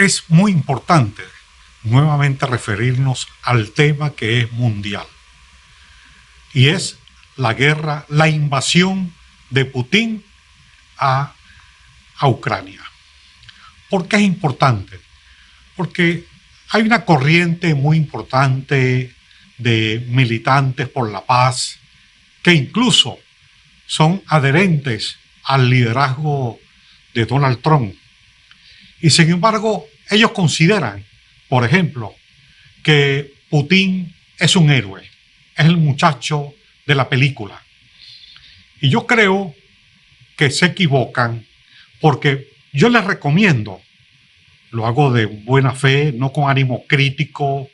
es muy importante nuevamente referirnos al tema que es mundial. Y es la guerra, la invasión de Putin a Ucrania. ¿Por qué es importante? Porque hay una corriente muy importante de militantes por la paz que incluso son adherentes al liderazgo de Donald Trump. Y sin embargo, ellos consideran, por ejemplo, que Putin es un héroe, es el muchacho de la película. Y yo creo que se equivocan porque yo les recomiendo, lo hago de buena fe, no con ánimo crítico,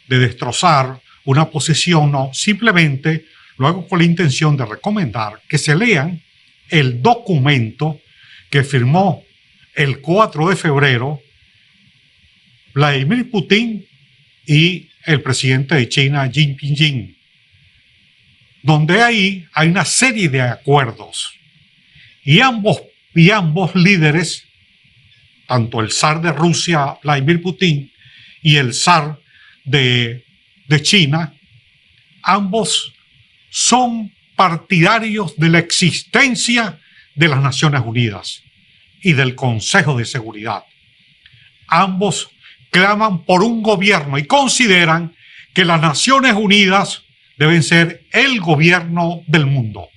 de destrozar una posición, no, simplemente lo hago con la intención de recomendar que se lean el documento que firmó el 4 de febrero Vladimir Putin y el presidente de China, Xi Jinping, donde ahí hay una serie de acuerdos y ambos líderes, tanto el zar de Rusia, Vladimir Putin, y el zar de China, ambos son partidarios de la existencia de las Naciones Unidas y del Consejo de Seguridad. Ambos claman por un gobierno y consideran que las Naciones Unidas deben ser el gobierno del mundo.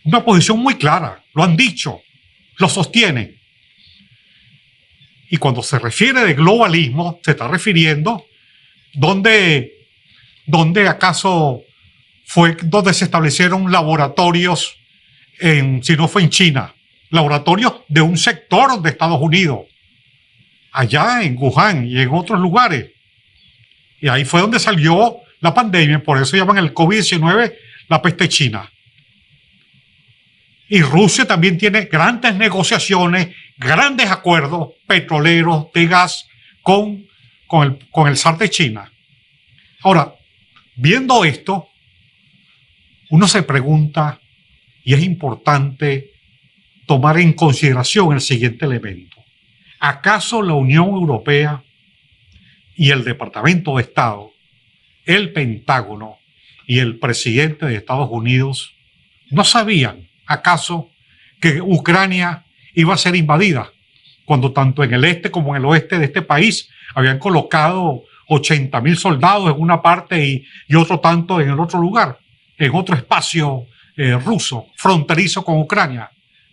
Una posición muy clara, lo han dicho, lo sostienen. Y cuando se refiere de globalismo, se está refiriendo ¿dónde acaso fue donde se establecieron laboratorios, si no fue en China, laboratorios de un sector de Estados Unidos, allá en Wuhan y en otros lugares? Y ahí fue donde salió la pandemia, por eso llaman el COVID-19 la peste china. Y Rusia también tiene grandes negociaciones, grandes acuerdos petroleros de gas con el zar de China. Ahora, viendo esto, uno se pregunta, y es importante tomar en consideración el siguiente elemento. ¿Acaso la Unión Europea y el Departamento de Estado, el Pentágono y el presidente de Estados Unidos no sabían acaso que Ucrania iba a ser invadida, cuando tanto en el este como en el oeste de este país habían colocado 80.000 soldados en una parte y otro tanto en el otro lugar, en otro espacio ruso, fronterizo con Ucrania?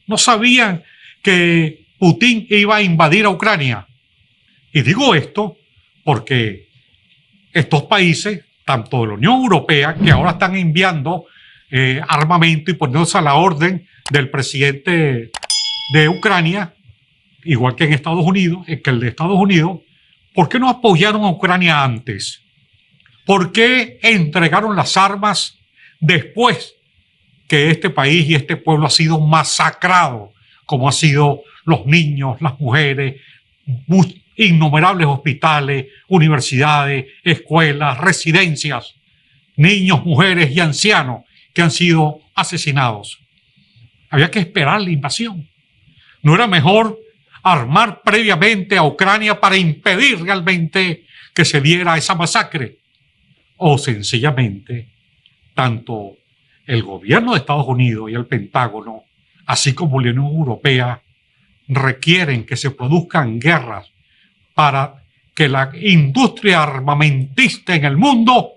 No sabían que Putin iba a invadir a Ucrania. Y digo esto porque estos países, tanto de la Unión Europea, que ahora están enviando armamento y poniéndose a la orden del presidente de Ucrania, igual que en Estados Unidos, que el de Estados Unidos, ¿por qué no apoyaron a Ucrania antes? ¿Por qué entregaron las armas después que este país y este pueblo ha sido masacrado, como han sido los niños, las mujeres, innumerables hospitales, universidades, escuelas, residencias, niños, mujeres y ancianos que han sido asesinados? Había que esperar la invasión. ¿No era mejor armar previamente a Ucrania para impedir realmente que se diera esa masacre? O sencillamente, tanto el gobierno de Estados Unidos y el Pentágono, así como la Unión Europea, requieren que se produzcan guerras para que la industria armamentista en el mundo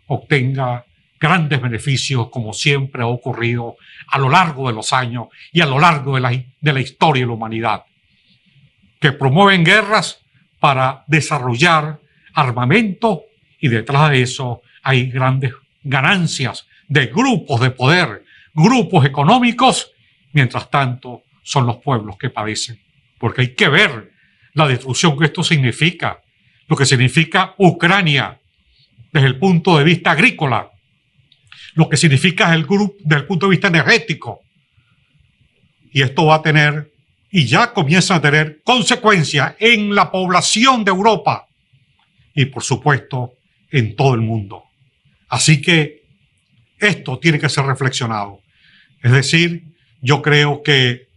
obtenga grandes beneficios, como siempre ha ocurrido a lo largo de los años y a lo largo de la historia de la humanidad, que promueven guerras para desarrollar armamento, y detrás de eso hay grandes ganancias de grupos de poder, grupos económicos. Mientras tanto, son los pueblos que padecen, porque hay que ver la destrucción que esto significa, lo que significa Ucrania desde el punto de vista agrícola, lo que significa desde el punto de vista energético. Y esto va a tener, y ya comienza a tener, consecuencias en la población de Europa y, por supuesto, en todo el mundo. Así que esto tiene que ser reflexionado. Es decir, yo creo que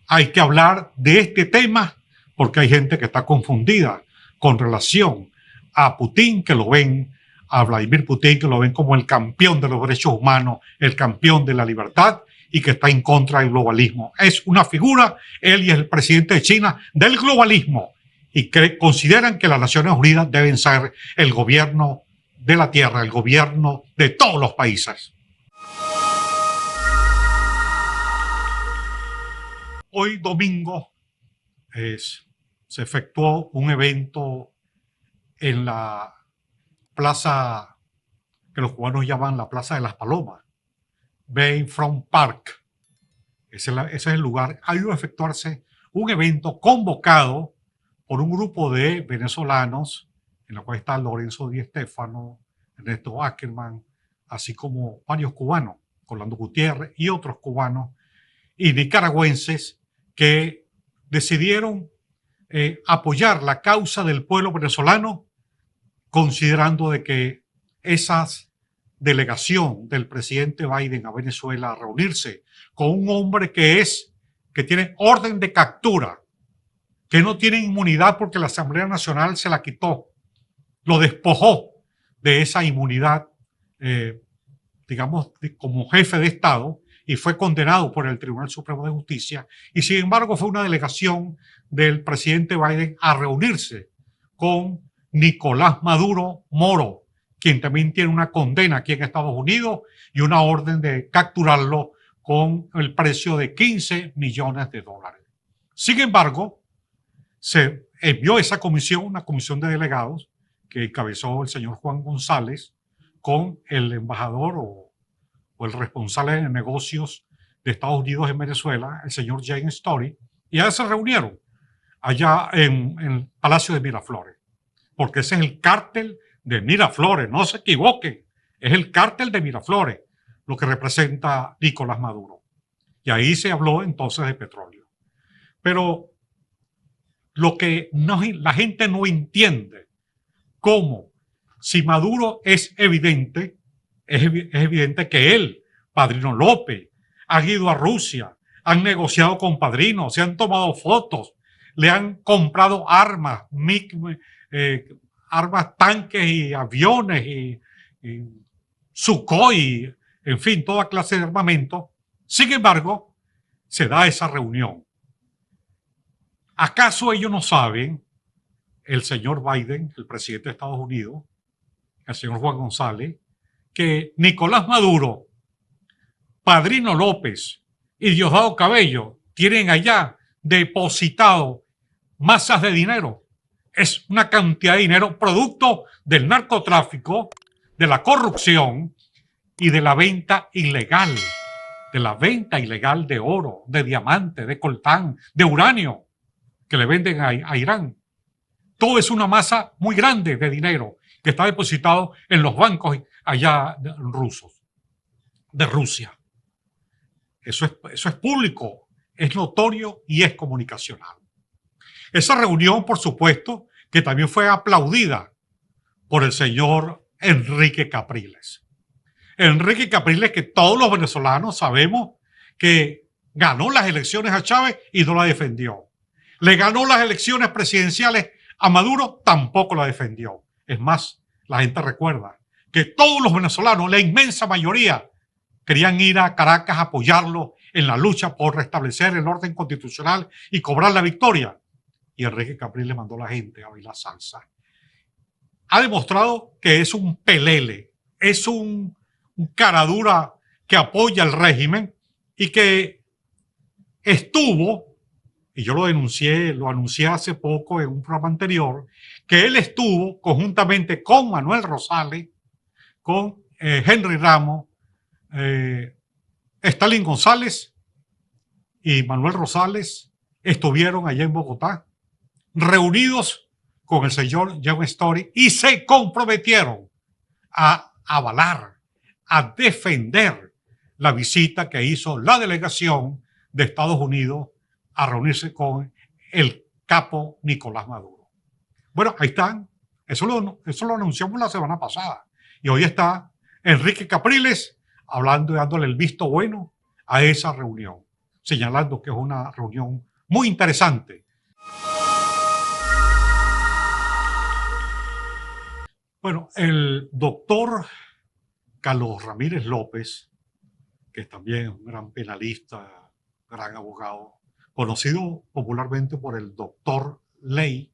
hay que hablar de este tema porque hay gente que está confundida con relación a Putin, que lo ven, a Vladimir Putin, que lo ven como el campeón de los derechos humanos, el campeón de la libertad, y que está en contra del globalismo. Es una figura, él y el presidente de China, del globalismo, y que consideran que las Naciones Unidas deben ser el gobierno de la Tierra, el gobierno de todos los países. Hoy domingo se efectuó un evento en la plaza que los cubanos llaman la Plaza de las Palomas, Bayfront Park. Ese es el lugar. Ha ido a efectuarse un evento convocado por un grupo de venezolanos, en el cual está Lorenzo Di Stéfano, Ernesto Ackerman, así como varios cubanos, Orlando Gutiérrez y otros cubanos y nicaragüenses que decidieron apoyar la causa del pueblo venezolano, considerando de que esa delegación del presidente Biden a Venezuela a reunirse con un hombre que tiene orden de captura, que no tiene inmunidad porque la Asamblea Nacional se la quitó, lo despojó de esa inmunidad, digamos, como jefe de Estado, y fue condenado por el Tribunal Supremo de Justicia, y sin embargo fue una delegación del presidente Biden a reunirse con Nicolás Maduro Moro, quien también tiene una condena aquí en Estados Unidos y una orden de capturarlo con el precio de $15 millones. Sin embargo, se envió esa comisión, una comisión de delegados que encabezó el señor Juan González con el embajador o el responsable de negocios de Estados Unidos en Venezuela, el señor James Story, y ya se reunieron allá en el Palacio de Miraflores, porque ese es el cártel de Miraflores, no se equivoquen, es el cártel de Miraflores lo que representa Nicolás Maduro. Y ahí se habló entonces de petróleo. Pero lo que la gente no entiende, cómo si Maduro es evidente que él, Padrino López, han ido a Rusia, han negociado con Padrino, se han tomado fotos, le han comprado armas, armas, tanques y aviones y Sukhoi, en fin, toda clase de armamento. Sin embargo, se da esa reunión. ¿Acaso ellos no saben, el señor Biden, el presidente de Estados Unidos, el señor Juan González, que Nicolás Maduro, Padrino López y Diosdado Cabello tienen allá depositado masas de dinero? Es una cantidad de dinero producto del narcotráfico, de la corrupción y de la venta ilegal, de oro, de diamante, de coltán, de uranio que le venden a Irán. Todo es una masa muy grande de dinero que está depositado en los bancos allá rusos, de Rusia. Eso es público, es notorio y es comunicacional. Esa reunión, por supuesto, que también fue aplaudida por el señor Enrique Capriles. Enrique Capriles, que todos los venezolanos sabemos que ganó las elecciones a Chávez y no la defendió. Le ganó las elecciones presidenciales a Maduro, tampoco la defendió. Es más, la gente recuerda que todos los venezolanos, la inmensa mayoría, querían ir a Caracas a apoyarlo en la lucha por restablecer el orden constitucional y cobrar la victoria. Y Enrique Capriles mandó a la gente a bailar salsa. Ha demostrado que es un pelele, es un caradura que apoya el régimen y que estuvo, y yo lo anuncié hace poco en un programa anterior, que él estuvo conjuntamente con Manuel Rosales, con Henry Ramos, Stalin González y Manuel Rosales estuvieron allá en Bogotá, reunidos con el señor James Story, y se comprometieron a avalar, a defender la visita que hizo la delegación de Estados Unidos a reunirse con el capo Nicolás Maduro. Bueno, ahí están. Eso lo anunciamos la semana pasada. Y hoy está Enrique Capriles hablando y dándole el visto bueno a esa reunión, señalando que es una reunión muy interesante. Bueno, el doctor Carlos Ramírez López, que también es un gran penalista, gran abogado, conocido popularmente por el doctor Ley,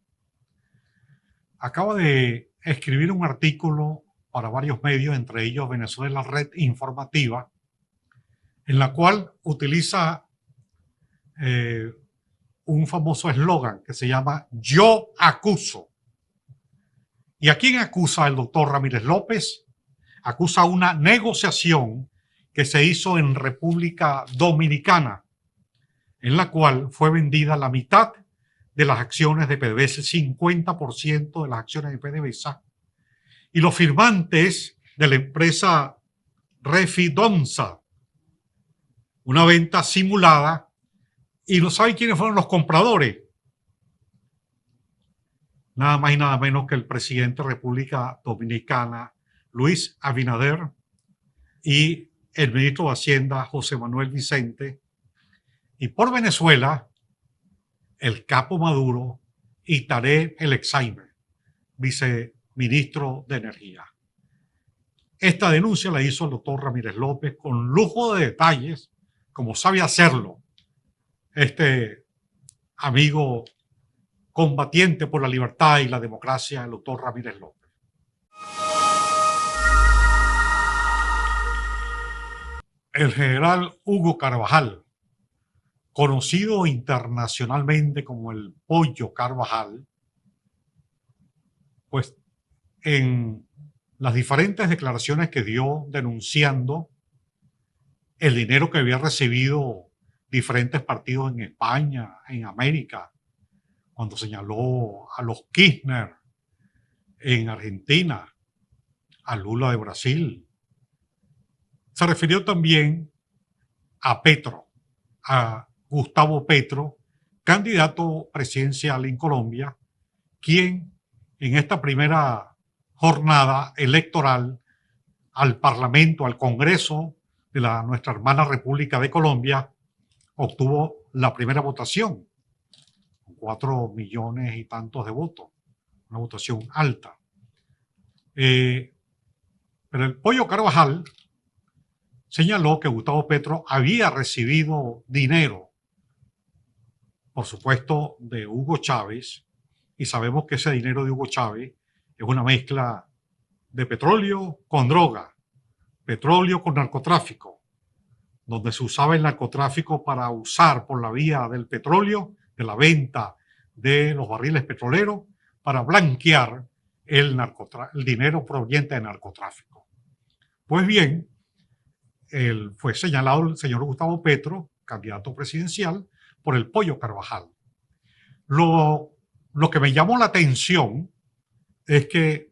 acaba de escribir un artículo para varios medios, entre ellos Venezuela Red Informativa, en la cual utiliza un famoso eslogan que se llama "Yo acuso". ¿Y a quién acusa el doctor Ramírez López? Acusa una negociación que se hizo en República Dominicana, en la cual fue vendida la mitad de las acciones de PDVSA, 50% de las acciones de PDVSA, y los firmantes de la empresa Refidonza, una venta simulada, y no saben quiénes fueron los compradores. Nada más y nada menos que el presidente de República Dominicana, Luis Abinader, y el ministro de Hacienda, José Manuel Vicente, y por Venezuela, el capo Maduro y Tarek El Exaime, viceministro de Energía. Esta denuncia la hizo el doctor Ramírez López con lujo de detalles, como sabe hacerlo este amigo combatiente por la libertad y la democracia, el doctor Ramírez López. El general Hugo Carvajal, conocido internacionalmente como el Pollo Carvajal, pues en las diferentes declaraciones que dio denunciando el dinero que había recibido diferentes partidos en España, en América, cuando señaló a los Kirchner en Argentina, a Lula de Brasil. Se refirió también a Petro, a Gustavo Petro, candidato presidencial en Colombia, quien en esta primera jornada electoral al Parlamento, al Congreso de nuestra hermana República de Colombia, obtuvo la primera votación, 4 millones y tantos de votos, una votación alta. Pero el Pollo Carvajal señaló que Gustavo Petro había recibido dinero, por supuesto, de Hugo Chávez, y sabemos que ese dinero de Hugo Chávez es una mezcla de petróleo con droga, petróleo con narcotráfico, donde se usaba el narcotráfico para usar por la vía del petróleo, de la venta de los barriles petroleros, para blanquear el dinero proveniente del narcotráfico. Pues bien, fue señalado el señor Gustavo Petro, candidato presidencial, por el Pollo Carvajal. Lo que me llamó la atención es que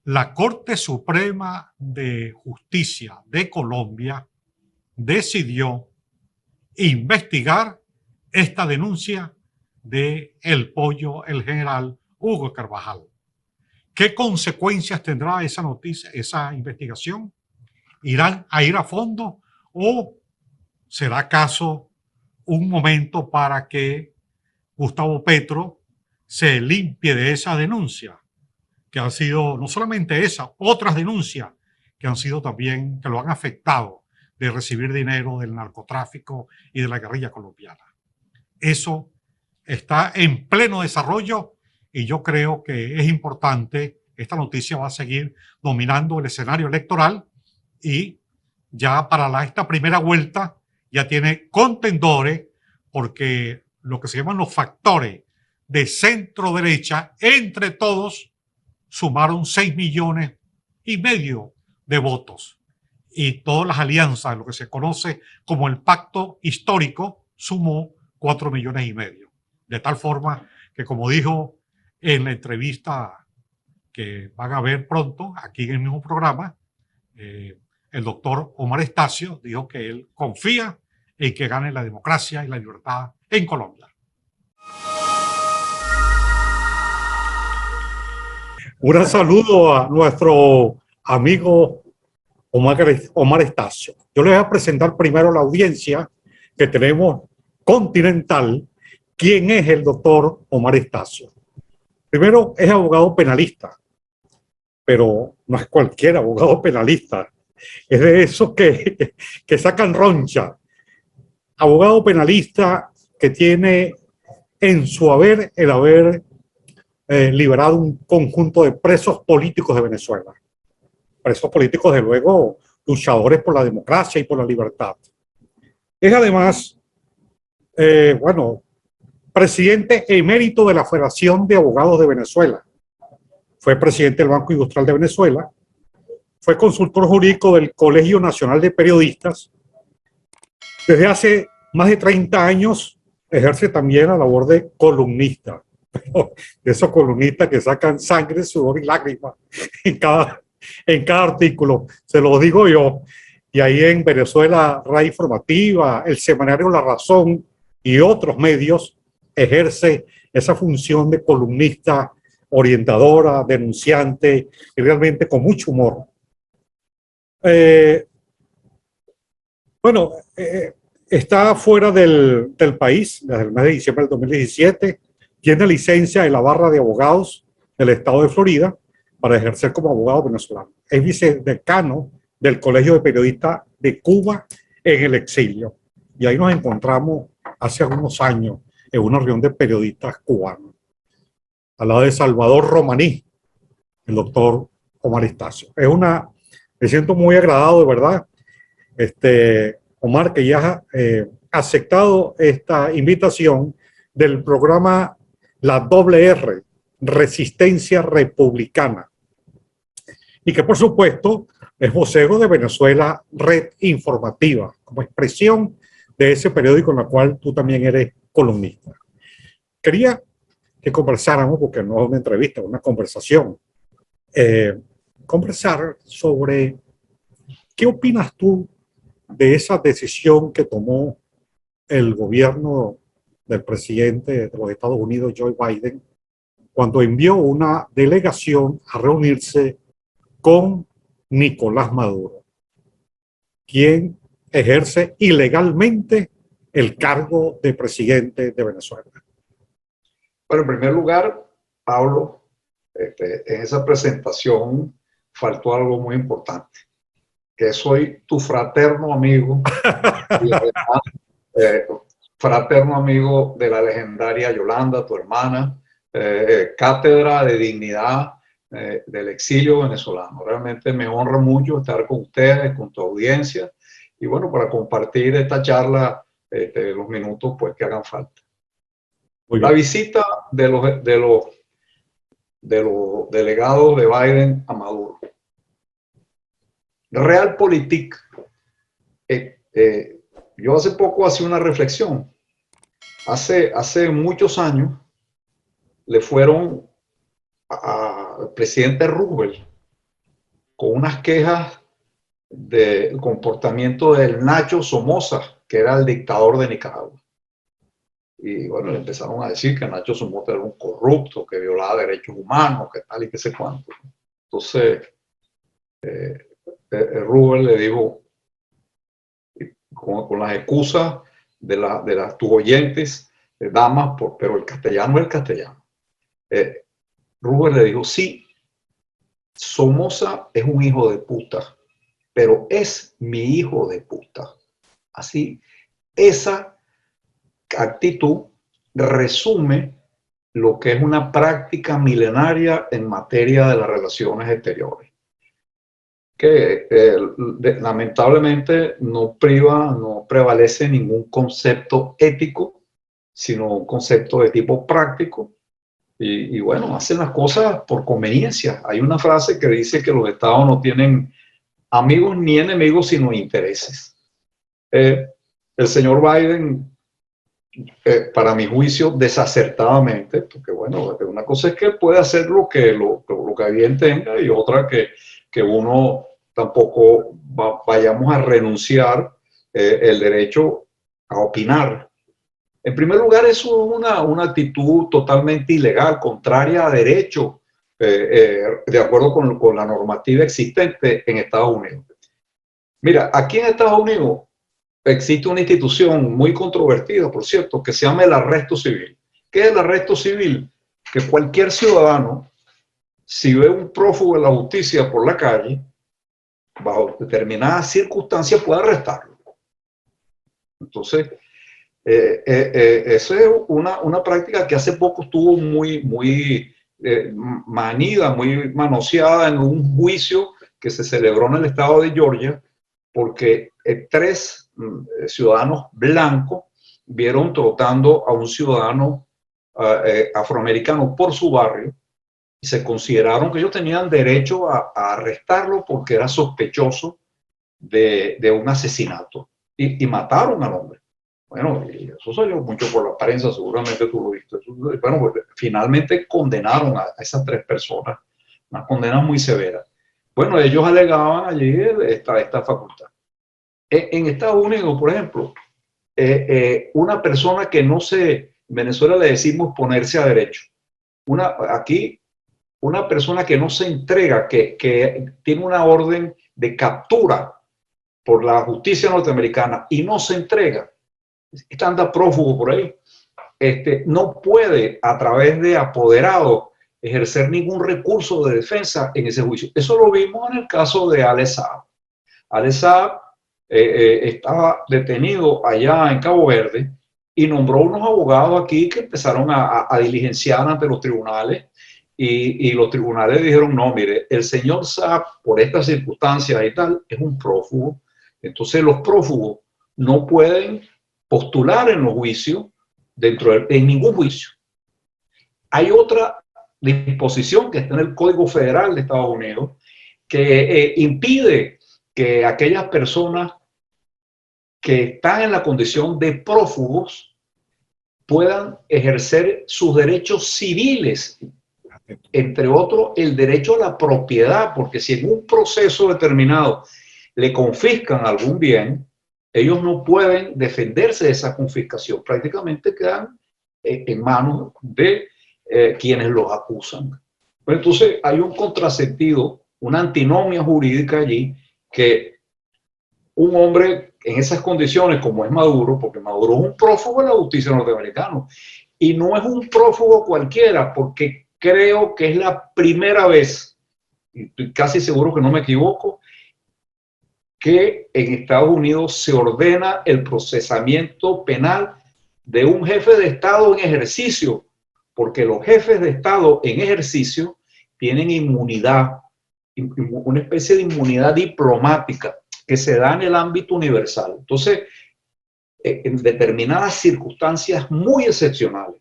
la Corte Suprema de Justicia de Colombia decidió investigar esta denuncia de el Pollo, el general Hugo Carvajal. ¿Qué consecuencias tendrá esa noticia, esa investigación? ¿Irán a ir a fondo o será acaso un momento para que Gustavo Petro se limpie de esa denuncia? Que han sido no solamente esa, otras denuncias que han sido también, que lo han afectado, de recibir dinero del narcotráfico y de la guerrilla colombiana. Eso está en pleno desarrollo y yo creo que es importante. Esta noticia va a seguir dominando el escenario electoral y ya para esta primera vuelta ya tiene contendores, porque lo que se llaman los factores de centro derecha, entre todos sumaron 6,5 millones de votos, y todas las alianzas, lo que se conoce como el pacto histórico, sumó 4,5 millones. De tal forma que, como dijo en la entrevista que van a ver pronto aquí en el mismo programa, el doctor Omar Estacio dijo que él confía en que gane la democracia y la libertad en Colombia. Un saludo a nuestro amigo Omar Estacio. Yo les voy a presentar primero a la audiencia que tenemos continental quién es el doctor Omar Estacio. Primero, es abogado penalista, pero no es cualquier abogado penalista, es de esos que sacan roncha. Abogado penalista que tiene en su haber el haber liberado un conjunto de presos políticos de Venezuela. Presos políticos, de luego, luchadores por la democracia y por la libertad. Es además, bueno, presidente emérito de la Federación de Abogados de Venezuela. Fue presidente del Banco Industrial de Venezuela. Fue consultor jurídico del Colegio Nacional de Periodistas. Desde hace más de 30 años ejerce también la labor de columnista. De esos columnistas que sacan sangre, sudor y lágrimas en cada artículo. Se lo digo yo. Y ahí en Venezuela, Radio Informativa, el semanario La Razón y otros medios ejerce esa función de columnista, orientadora, denunciante y realmente con mucho humor. Bueno, está fuera del país desde el mes de diciembre del 2017. Tiene licencia de la barra de abogados del estado de Florida para ejercer como abogado venezolano. Es vicedecano del Colegio de Periodistas de Cuba en el exilio. Y ahí nos encontramos hace algunos años en una reunión de periodistas cubanos, al lado de Salvador Romaní, el doctor Omar Estacio. Me siento muy agradado, de verdad, Omar, que ya ha aceptado esta invitación del programa La Doble R, Resistencia Republicana, y que por supuesto es vocero de Venezuela Red Informativa, como expresión de ese periódico en el cual tú también eres columnista. Quería que conversáramos, porque no es una entrevista, es una conversación, conversar sobre qué opinas tú de esa decisión que tomó el gobierno del presidente de los Estados Unidos, Joe Biden, cuando envió una delegación a reunirse con Nicolás Maduro, quien ejerce ilegalmente el cargo de presidente de Venezuela. Bueno, en primer lugar, Pablo, en esa presentación faltó algo muy importante, que soy tu fraterno amigo y además, fraterno amigo de la legendaria Yolanda, tu hermana, cátedra de dignidad del exilio venezolano. Realmente me honra mucho estar con ustedes, con tu audiencia, y bueno, para compartir esta charla, los minutos pues que hagan falta. La visita de los delegados de Biden a Maduro. Realpolitik, yo hace poco hacía una reflexión. Hace muchos años le fueron al presidente Roosevelt con unas quejas del comportamiento del Nacho Somoza, que era el dictador de Nicaragua. Y bueno, le empezaron a decir que Nacho Somoza era un corrupto, que violaba derechos humanos, que tal y que sé cuánto. Entonces, Roosevelt le dijo, con las excusas de las tus oyentes, damas, pero el castellano es el castellano. Roosevelt le dijo, sí, Somoza es un hijo de puta, pero es mi hijo de puta. Así, esa actitud resume lo que es una práctica milenaria en materia de las relaciones exteriores, que lamentablemente no prevalece ningún concepto ético, sino un concepto de tipo práctico. Y bueno, hacen las cosas por conveniencia. Hay una frase que dice que los estados no tienen amigos ni enemigos, sino intereses. El señor Biden, para mi juicio, desacertadamente, porque bueno, una cosa es que puede hacer lo que bien tenga, y otra que uno tampoco vayamos a renunciar el derecho a opinar. En primer lugar, eso es una actitud totalmente ilegal, contraria a derecho, de acuerdo con la normativa existente en Estados Unidos. Mira, aquí en Estados Unidos existe una institución muy controvertida, por cierto, que se llama el arresto civil. ¿Qué es el arresto civil? Que cualquier ciudadano si ve un prófugo de la justicia por la calle, bajo determinadas circunstancias puede arrestarlo. Entonces, esa es una práctica que hace poco estuvo muy manida, muy manoseada en un juicio que se celebró en el estado de Georgia, porque 3 ciudadanos blancos vieron trotando a un ciudadano afroamericano por su barrio y se consideraron que ellos tenían derecho a arrestarlo porque era sospechoso de un asesinato y mataron al hombre. Bueno, y eso salió mucho por la prensa, seguramente tú lo viste. Bueno, pues, finalmente condenaron a esas 3 personas, una condena muy severa. Bueno, ellos alegaban allí esta facultad. En Estados Unidos, por ejemplo, una persona que no se, en Venezuela le decimos ponerse a derecho. Aquí, una persona que no se entrega, que tiene una orden de captura por la justicia norteamericana y no se entrega, anda prófugo por ahí, no puede a través de apoderado ejercer ningún recurso de defensa en ese juicio. Eso lo vimos en el caso de Ale Saab. Ale Saab estaba detenido allá en Cabo Verde y nombró unos abogados aquí que empezaron a diligenciar ante los tribunales y los tribunales dijeron, no, mire, el señor Saab, por estas circunstancias y tal, es un prófugo. Entonces los prófugos no pueden postular en los juicios, en ningún juicio. Hay otra disposición que está en el Código Federal de Estados Unidos que impide que aquellas personas que están en la condición de prófugos puedan ejercer sus derechos civiles, entre otros el derecho a la propiedad, porque si en un proceso determinado le confiscan algún bien, ellos no pueden defenderse de esa confiscación, prácticamente quedan en manos de quienes los acusan. Pero entonces hay un contrasentido, una antinomia jurídica allí, que un hombre en esas condiciones como es Maduro, porque Maduro es un prófugo de la justicia norteamericana, y no es un prófugo cualquiera, porque creo que es la primera vez, y estoy casi seguro que no me equivoco, que en Estados Unidos se ordena el procesamiento penal de un jefe de Estado en ejercicio, porque los jefes de Estado en ejercicio tienen inmunidad, una especie de inmunidad diplomática que se da en el ámbito universal. Entonces, en determinadas circunstancias muy excepcionales,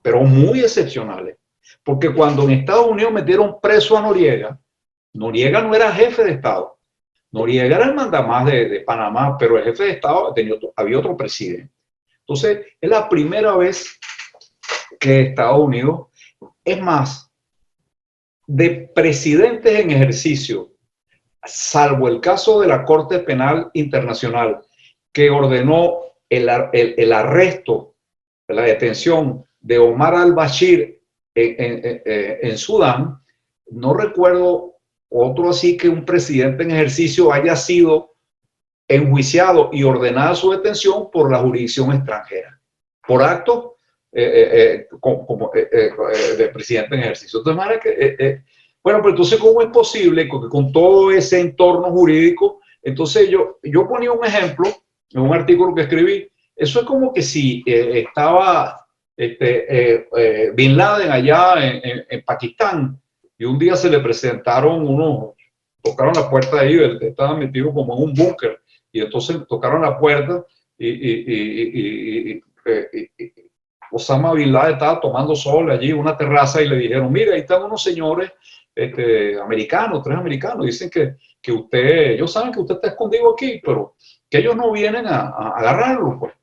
pero muy excepcionales, porque cuando en Estados Unidos metieron preso a Noriega, Noriega no era jefe de Estado. Noriega era el mandamás de Panamá, pero el jefe de Estado había otro presidente. Entonces, es la primera vez que Estados Unidos, es más, de presidentes en ejercicio, salvo el caso de la Corte Penal Internacional, que ordenó el arresto, la detención de Omar al-Bashir en Sudán, no recuerdo otro así que un presidente en ejercicio haya sido enjuiciado y ordenada su detención por la jurisdicción extranjera, por acto de presidente en ejercicio. De manera que, bueno, pero entonces, ¿cómo es posible que con todo ese entorno jurídico? Entonces yo ponía un ejemplo en un artículo que escribí. Eso es como que si estaba Bin Laden allá en Pakistán, y un día se le presentaron tocaron la puerta ahí, él estaba metido como en un búnker, y entonces tocaron la puerta y Osama Bin Laden estaba tomando sol allí en una terraza y le dijeron, mira, ahí están unos señores americanos, 3 americanos, dicen que ellos saben que usted está escondido aquí, pero que ellos no vienen a agarrarlo, pues.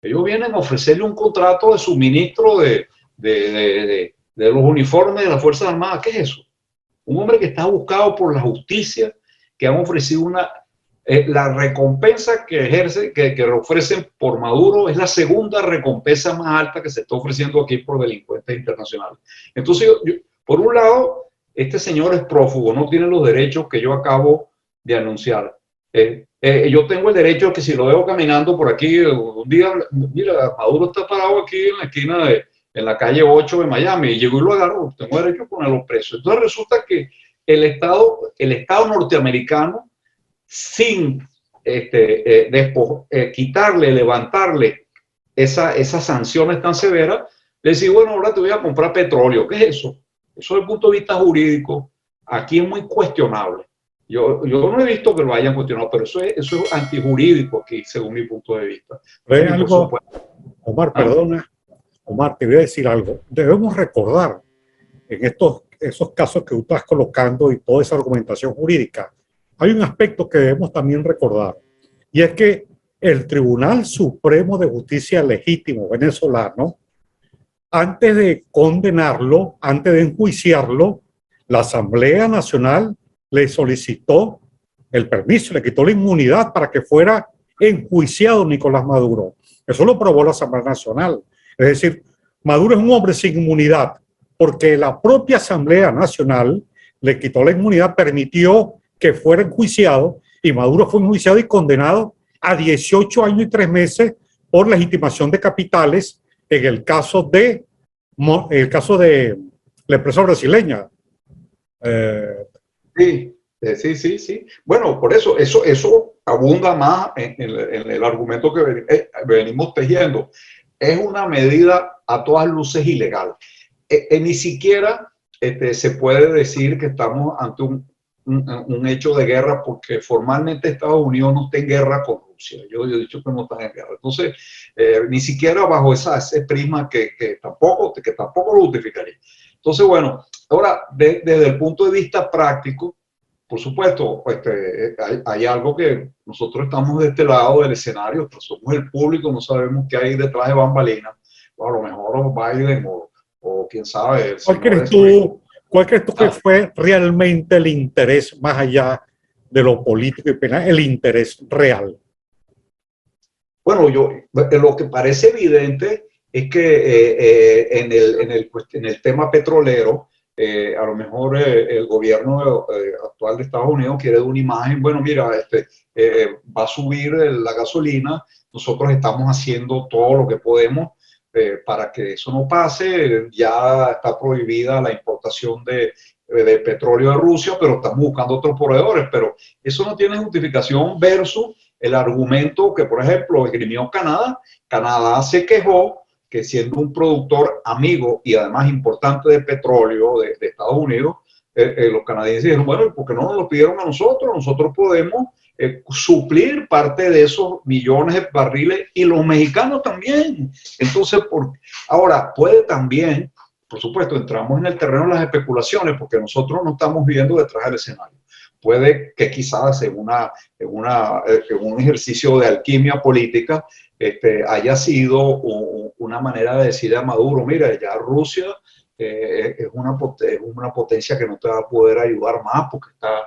Ellos vienen a ofrecerle un contrato de suministro de los uniformes de las Fuerzas Armadas. ¿Qué es eso? Un hombre que está buscado por la justicia, que han ofrecido la recompensa que ejerce, que le ofrecen por Maduro, es la segunda recompensa más alta que se está ofreciendo aquí por delincuentes internacionales. Entonces, por un lado, este señor es prófugo, no tiene los derechos que yo acabo de anunciar. Yo tengo el derecho a que si lo veo caminando por aquí, un día, mira, Maduro está parado aquí en la esquina en la calle 8 de Miami, y llegó y lo agarró, tengo derecho a ponerlo preso. Entonces resulta que el Estado norteamericano, sin quitarle, levantarle esas sanciones tan severas, le decía, bueno, ahora te voy a comprar petróleo. ¿Qué es eso? Eso desde el punto de vista jurídico, aquí es muy cuestionable. Yo no he visto que lo hayan cuestionado, pero eso es antijurídico aquí, según mi punto de vista. Pero hay algo, Omar, perdona, Omar, te voy a decir algo. Debemos recordar en esos casos que tú estás colocando y toda esa argumentación jurídica, hay un aspecto que debemos también recordar, y es que el Tribunal Supremo de Justicia Legítimo venezolano, antes de condenarlo, antes de enjuiciarlo, la Asamblea Nacional le solicitó el permiso, le quitó la inmunidad para que fuera enjuiciado Nicolás Maduro. Eso lo aprobó la Asamblea Nacional. Es decir, Maduro es un hombre sin inmunidad porque la propia Asamblea Nacional le quitó la inmunidad, permitió que fuera enjuiciado, y Maduro fue enjuiciado y condenado a 18 años y 3 meses por legitimación de capitales en el caso de la empresa brasileña. Sí. Bueno, por eso abunda más en el argumento que venimos tejiendo. Es una medida a todas luces ilegal. Ni siquiera se puede decir que estamos ante un hecho de guerra, porque formalmente Estados Unidos no está en guerra con Rusia. Yo he dicho que no están en guerra. Entonces, ni siquiera bajo ese prisma que tampoco lo justificaría. Entonces, bueno, ahora, desde el punto de vista práctico, por supuesto, hay algo que nosotros estamos de este lado del escenario, pero somos el público, no sabemos qué hay detrás de bambalinas, o a lo mejor Biden o quién sabe. ¿Cuál crees tú que fue realmente el interés, más allá de lo político y penal, el interés real? Bueno, lo que parece evidente es que en el tema petrolero, a lo mejor el gobierno actual de Estados Unidos quiere dar una imagen, bueno, mira, va a subir la gasolina, nosotros estamos haciendo todo lo que podemos para que eso no pase. Ya está prohibida la importación de petróleo de Rusia, pero estamos buscando otros proveedores, pero eso no tiene justificación versus el argumento que, por ejemplo, esgrimió Canadá. Canadá se quejó que, siendo un productor amigo y además importante de petróleo de Estados Unidos, los canadienses dijeron, bueno, ¿por qué no nos lo pidieron a nosotros? Nosotros podemos suplir parte de esos millones de barriles, y los mexicanos también. Entonces, ahora puede también, por supuesto, entramos en el terreno de las especulaciones, porque nosotros no estamos viendo detrás del escenario. Puede que quizás en un ejercicio de alquimia política haya sido una manera de decir a Maduro, mira, ya Rusia es una potencia que no te va a poder ayudar más, porque está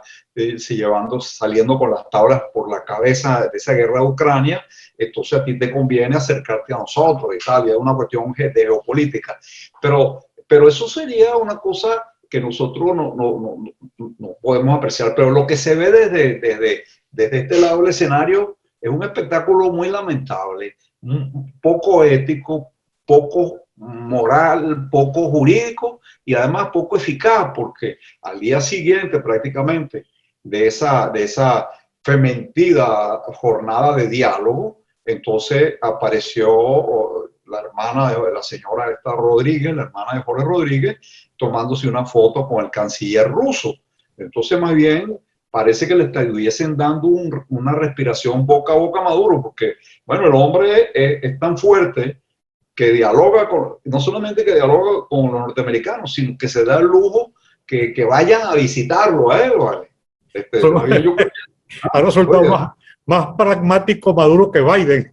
saliendo con las tablas por la cabeza de esa guerra de Ucrania. Entonces a ti te conviene acercarte a nosotros y tal, y es una cuestión de geopolítica. Pero eso sería una cosa que nosotros no podemos apreciar. Pero lo que se ve desde este lado del escenario es un espectáculo muy lamentable, poco ético, poco moral, poco jurídico, y además poco eficaz, porque al día siguiente prácticamente de esa fementida jornada de diálogo, entonces apareció la hermana de la señora esta Rodríguez, la hermana de Jorge Rodríguez, tomándose una foto con el canciller ruso. Entonces, más bien, parece que le estuviesen dando una respiración boca a boca a Maduro, porque, bueno, el hombre es tan fuerte que dialoga no solamente que dialoga con los norteamericanos, sino que se da el lujo que vayan a visitarlo a él, ¿vale? Ha resultado más pragmático Maduro que Biden.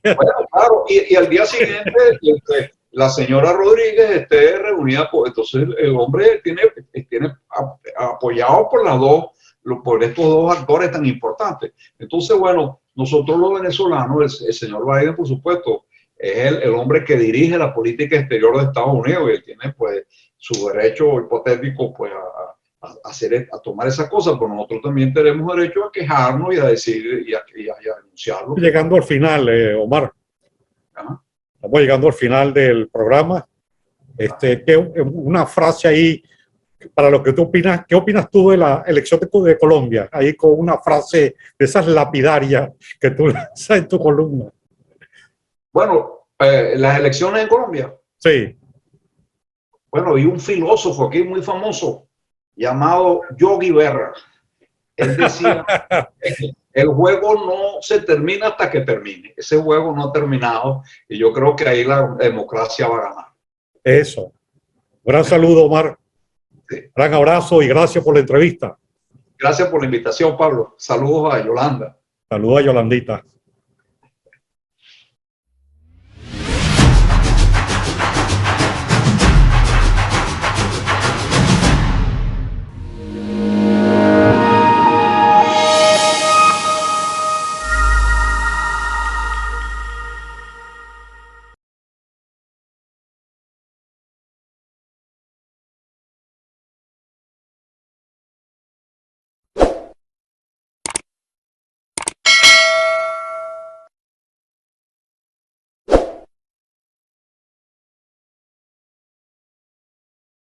Bueno, claro, y al día siguiente la señora Rodríguez esté reunida, entonces el hombre tiene apoyado por estos dos actores tan importantes. Entonces, bueno, nosotros los venezolanos, el señor Biden, por supuesto, es el hombre que dirige la política exterior de Estados Unidos, y él tiene pues su derecho hipotético pues a tomar esas cosas, pero nosotros también tenemos derecho a quejarnos y a decir y a denunciarlo. Llegando al final, Omar. Ajá. Estamos llegando al final del programa. Una frase ahí para lo que tú opinas. ¿Qué opinas tú de la elección de Colombia? Ahí con una frase de esas lapidarias que tú lanzas en tu columna. Bueno, las elecciones en Colombia. Sí. Bueno, y un filósofo aquí muy famoso llamado Yogi Berra. Él decía, el juego no se termina hasta que termine. Ese juego no ha terminado y yo creo que ahí la democracia va a ganar. Eso. Gran saludo, Omar. Sí. Gran abrazo y gracias por la entrevista. Gracias por la invitación, Pablo. Saludos a Yolanda. Saludos a Yolandita.